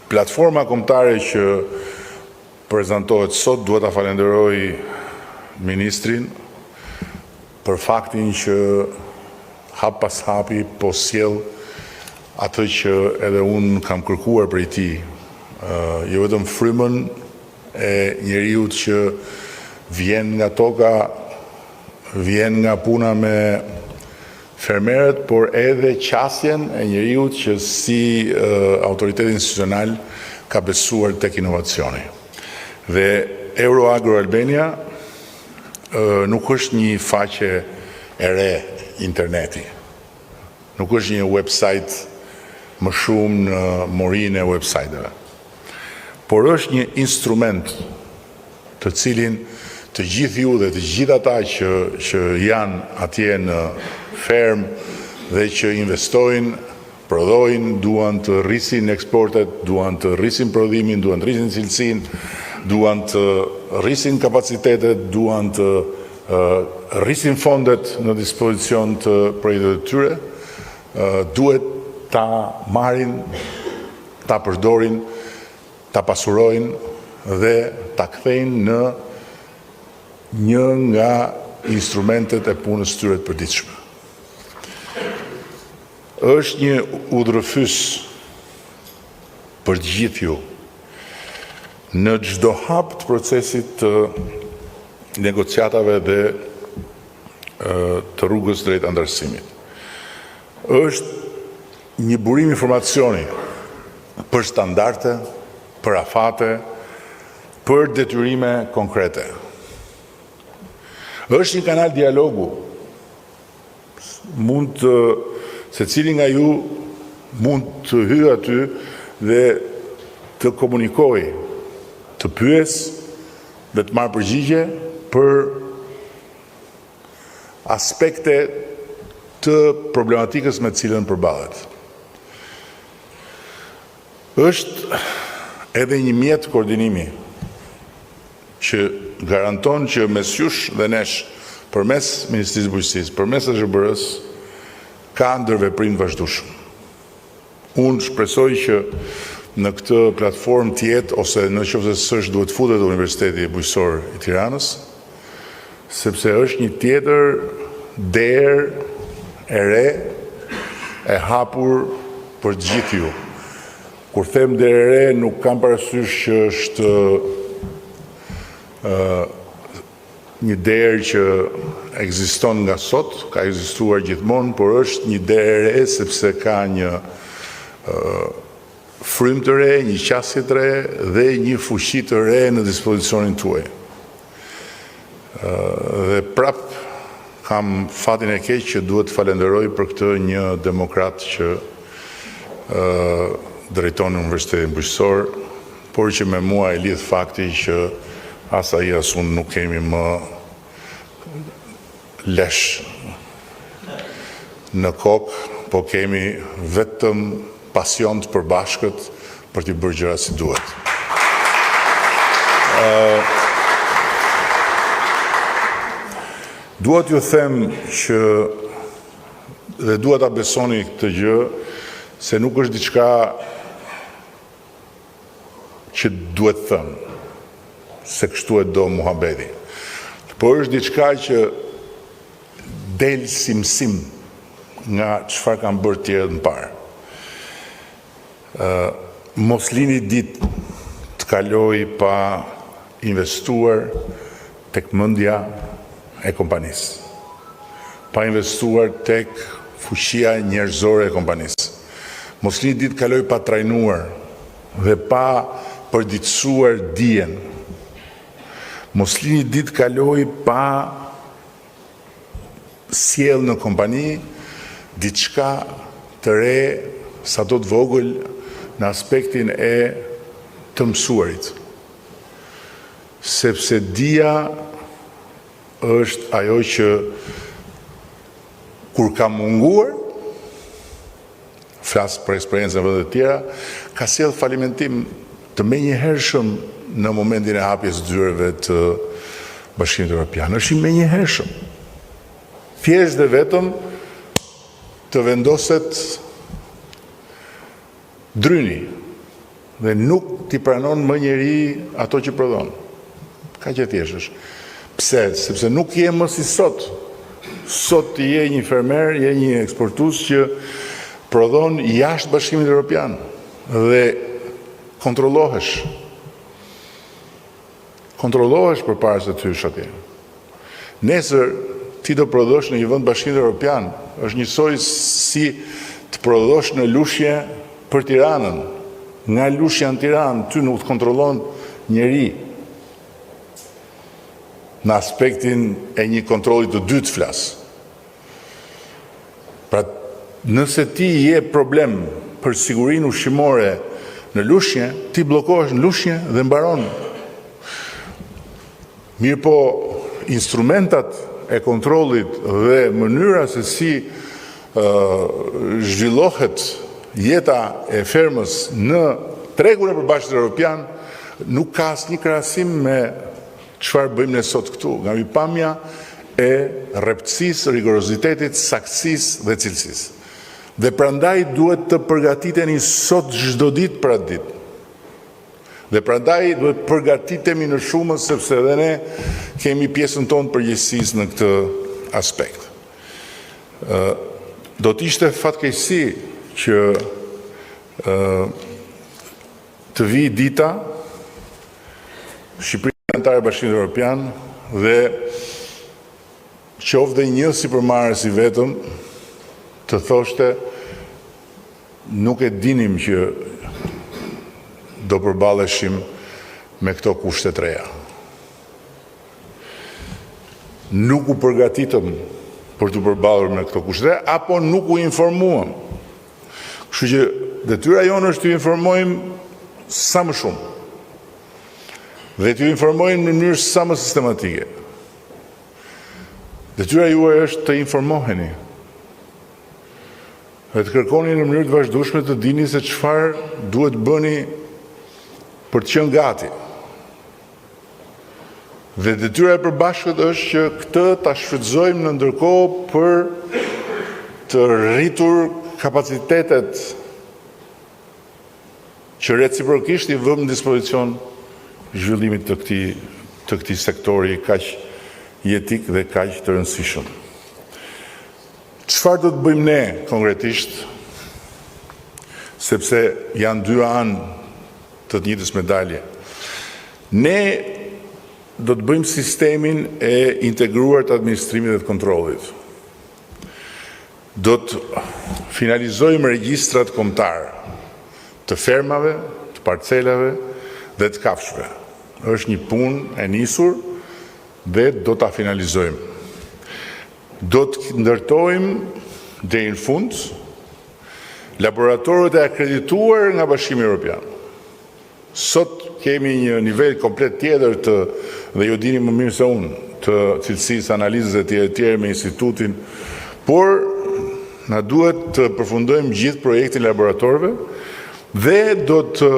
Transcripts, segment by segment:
Platforma kombëtare që prezantohet sot duhet ta falenderoj ministrin për faktin që hap pas hapi po sjell atë që edhe unë kam kërkuar prej tij, jo vetëm frymën e njeriu që vjen nga toka, vjen nga puna me fermerët, por edhe qasjen e njeriu që si autoritet institucional ka besuar tek inovacioni. Dhe Euroagro Albania nuk është një faqe e re interneti. Nuk është një website më shumë në morinë e websiteve. Por është një instrument të cilin të gjithë ju dhe të gjithë ata që janë atje në ferm dhe që investojnë, prodhojnë, duan të rrisin eksportet, duan të rrisin prodhimin, duan të rrisin cilësinë, duan të rrisin kapacitetet, duan të rrisin fondet në dispozicion të projekteve të tyre, duhet ta marrin, ta përdorin, ta pasurojnë dhe ta kthejnë në një nga instrumentet e punës tyre të përditshme. Është një udhërfys për të gjithë ju në çdo hap të procesit të negociatave dhe të rrugës drejt antarësimit. Është një burim informacioni për standarde, për afate, për detyrime konkrete. Është një kanal dialogu. Secili nga ju mund të hyjë aty dhe të komunikojë, të pyes dhe të marrë përgjigje për aspekte të problematikës me të cilën përballet. Është edhe një mjet koordinimi që garanton që mes jush dhe nesh, përmes Ministrisë së Bujqësisë, përmes SZBR-s, ka ndërveprim vazhdueshëm. Unë shpresoj që në këtë platformë të jetë, ose në qoftë se s'është, duhet futet Universiteti Bujqësor i Tiranës, sepse është një tjetër derë e re, e hapur për të gjithë ju. Kur them derë e re, nuk kam parasysh që është një derë që ekziston nga sot, ka ekzistuar gjithmonë, por është një derë e re sepse ka një frymë të re, një qasje të re dhe një fuqi të re në dispozicionin tuaj. Dhe prap kam fatin e keq që duhet të falenderoj për këtë një demokrat që drejton Universitetin Bujqësor, por që me mua e lidh fakti që as ai as unë nuk kemi më lesh në kokë, po kemi vetëm pasion të përbashkët për t'i bërë gjëra si duhet. Dua t'ju them që dhe dua ta besoni këtë gjë, se nuk është diçka që duhet thënë, se kështu e do muhabeti. Por është diçka që del si mësim nga çfarë kanë bërë tjerët më parë. Mos lini ditë të kaloj pa investuar tek mendja e kompanisë, pa investuar tek fuqia njerëzore e kompanisë. Mos lini ditë kaloj pa trajnuar dhe pa përditësuar dijen. Mos lini ditë kaloj pa sjell në kompani diçka të re, sa do të vogël në aspektin e të mësuarit. Sepse dia është ajo që kur ka munguar, flas për eksperiencën e vendet tjera, ka sjell falimentim të menjëhershëm në momentin e hapjes dyreve të Bashkimit Evropian. Është i menjëhershëm. Thjesht dhe vetëm të vendoset dryni dhe nuk t'i pranon më njeri ato që prodhon. Ka që thjeshtë. Pse? Sepse nuk je më si sot. Sot je një fermer, je një eksportues që prodhon jashtë Bashkimit Evropian dhe kontrollohesh. Kontrollohesh përpara se të hysh atje. Nesër ti do prodhosh në një vend Bashkimit Evropian, është njësoj si të prodhosh në Lushje për Tiranën. Nga Lushja në Tiranë, ty nuk të kontrollon njeri. Në aspektin e një kontrollit të dytë flas. Pra, nëse ti je problem për sigurinë ushqimore në Lushje, ti bllokohesh në Lushje dhe mbaron. Mirë po, instrumentat e kontrollit dhe mënyra se si zhvillohet jeta e fermës në tregun e përbashkët evropian nuk ka asnjë krahasim me çfarë bëjmë ne sot këtu, nga pamja e rreptësisë, rigorozitetit, saktësisë dhe cilësisë. Dhe prandaj duhet të përgatiteni sot çdo ditë për atë ditë. Dhe prandaj duhet përgatitemi në shumës sepse edhe ne kemi pjesën tonë përgjegjësisë në këtë aspekt. Do të ishte fatkeqësi që të vi dita Shqipëria anëtare e Bashkimit Evropian dhe qoftë dhe një sipërmarrës i vetëm të thoshte nuk e dinim që do përballeshim me këto kushte të reja. Nuk u përgatitëm për të përballur me këto kushte të reja, apo nuk u informuam. Kështu që detyra jonë është të informojmë sa më shumë dhe të informojmë në mënyrë sa më sistematike. Detyra juaj është të informoheni dhe të kërkoni në mënyrë të vazhdueshme të dini se çfarë duhet bëni për të qenë gati. Dhe detyra e përbashkët është që këtë ta shfrytëzojmë në ndërkohë për të rritur kapacitetet që reciprokisht i vëmë në dispozicion zhvillimit të këtij sektori kaq jetik dhe kaq të rëndësishëm. Çfarë do të bëjmë ne konkretisht, sepse janë dy anë të njëjtës medalje. Ne do të bëjmë sistemin e integruar të administrimit dhe të kontrollit. Do të finalizojmë regjistrat kombëtar të fermave, të parcelave dhe të kafshëve. Është një punë e nisur dhe do ta finalizojmë. Do të ndërtojmë deri në fund laboratorët e akredituar nga Bashkimi Evropian. Sot kemi një nivel komplet tjetër dhe ju dini më mirë se unë të cilësisë, analizës e tjerë me institutin, por na duhet të përfundojmë gjithë projektin e laboratorëve dhe do të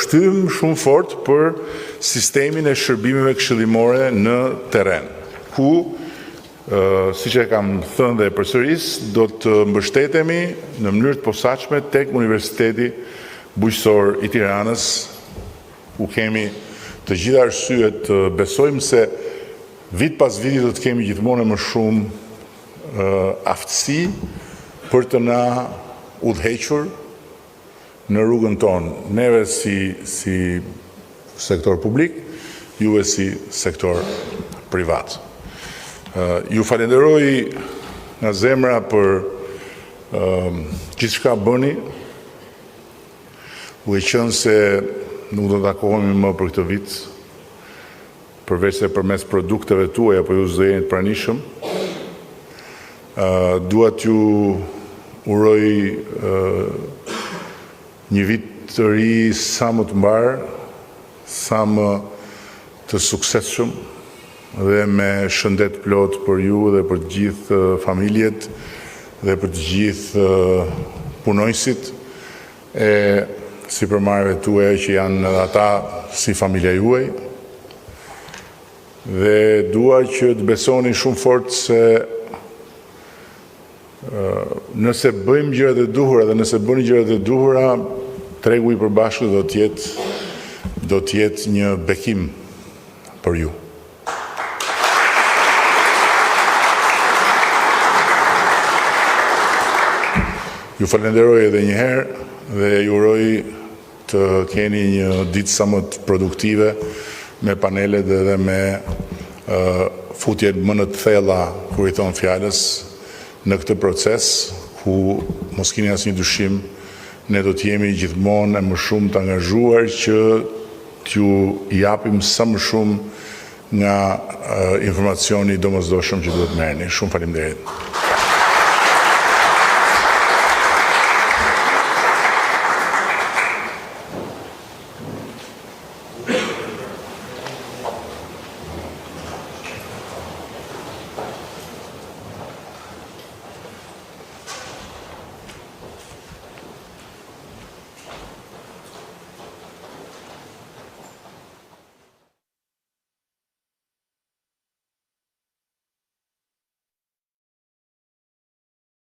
shtyjmë shumë fort për sistemin e shërbimeve këshillimore në terren, ku, siç e kam thënë dhe përsëris, do të mbështetemi në mënyrë të posaçme tek Universiteti Bujqësor i Tiranës, ku kemi të gjitha arsyet të besojmë se vit pas viti do të kemi gjithmonë më shumë aftësi për të na udhëhequr në rrugën tonë, neve si sektor publik, juve si sektor privat. Ju falenderoj nga zemra për gjithçka bëni, duke qenë se nuk do të takohemi më për këtë vit, përveç se përmes produkteve tuaja, apo ju s'do jeni të pranishëm. Dua t'ju uroj një vit të ri sa më të mbar, sa më të suksesshëm dhe me shëndet plot për ju dhe për të gjithë familjet dhe për të gjithë punojësit e sipërmarrëve tuaja që janë ata si familja juaj. Dhe dua që të besoni shumë fort se nëse bëjmë gjërat e duhura dhe nëse bëni gjërat e duhura, tregu i përbashkët do të jetë një bekim për ju. Ju falenderoj edhe një herë dhe ju uroj të keni një ditë sa më të produktive me panelet dhe me futje më në të thella, kur i thon fjalës, në këtë proces ku mos keni asnjë dyshim, ne do të jemi gjithmonë më shumë të angazhuar që t'ju japim sa më shumë nga informacioni domosdoshëm që duhet merrni. Shumë faleminderit.